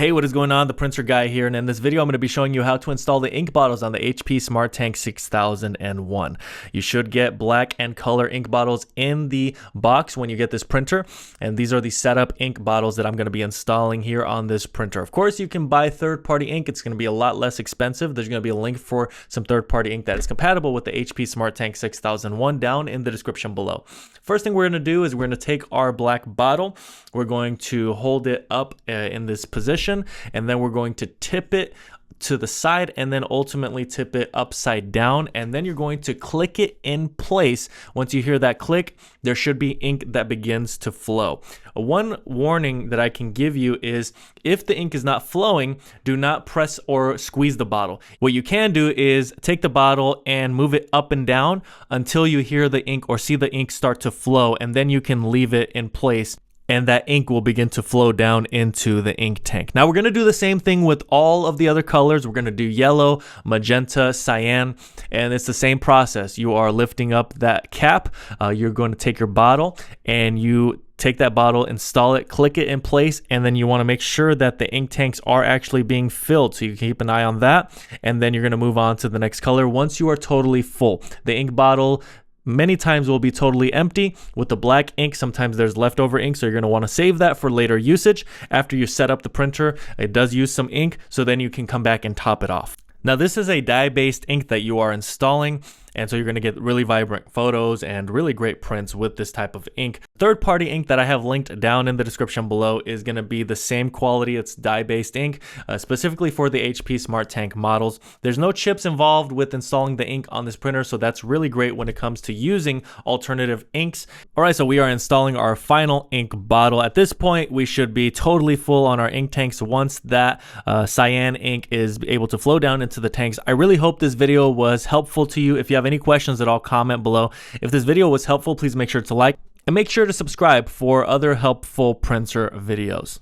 Hey, what is going on? The Printer Guy here, and in this video I'm going to be showing you how to install the ink bottles on the HP SmartTank 6001. You should get black and color ink bottles in the box when you get this printer, and these are the setup ink bottles that I'm going to be installing here on this printer. Of course, you can buy third-party ink. It's going to be a lot less expensive. There's going to be a link for some third-party ink that is compatible with the HP SmartTank 6001 down in the description below. First thing we're going to do is we're going to take our black bottle. We're going to hold it up in this position, and then we're going to tip it to the side and then ultimately tip it upside down, and then you're going to click it in place. Once you hear that click, there should be ink that begins to flow. One warning that I can give you is if the ink is not flowing, do not press or squeeze the bottle. What you can do is take the bottle and move it up and down until you hear the ink or see the ink start to flow, and then you can leave it in place, and that ink will begin to flow down into the ink tank. Now we're going to do the same thing with all of the other colors. We're going to do yellow, magenta, cyan, and it's the same process. You are lifting up that cap. You're going to take your bottle and you take that bottle, install it, click it in place, and then you want to make sure that the ink tanks are actually being filled. So you can keep an eye on that, and then you're going to move on to the next color once you are totally full. The ink bottle many times will be totally empty with the black ink. Sometimes there's leftover ink, so you're going to want to save that for later usage. After you set up the printer, it does use some ink, so then you can come back and top it off. Now this is a dye-based ink that you are installing, and so you're going to get really vibrant photos and really great prints with this type of ink. Third-party ink that I have linked down in the description below is going to be the same quality. It's dye-based ink, specifically for the HP SmartTank models. There's no chips involved with installing the ink on this printer, so that's really great when it comes to using alternative inks. All right, so we are installing our final ink bottle. At this point, we should be totally full on our ink tanks once that cyan ink is able to flow down into the tanks. I really hope this video was helpful to you. If you have any questions at all, comment below. If this video was helpful, please make sure to like and make sure to subscribe for other helpful printer videos.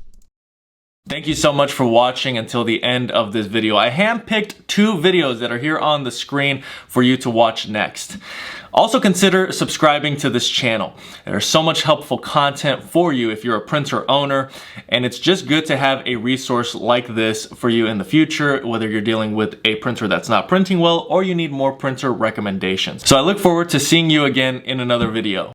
Thank you so much for watching until the end of this video. I handpicked 2 videos that are here on the screen for you to watch next. Also consider subscribing to this channel. There's so much helpful content for you if you're a printer owner, and it's just good to have a resource like this for you in the future, whether you're dealing with a printer that's not printing well or you need more printer recommendations. So I look forward to seeing you again in another video.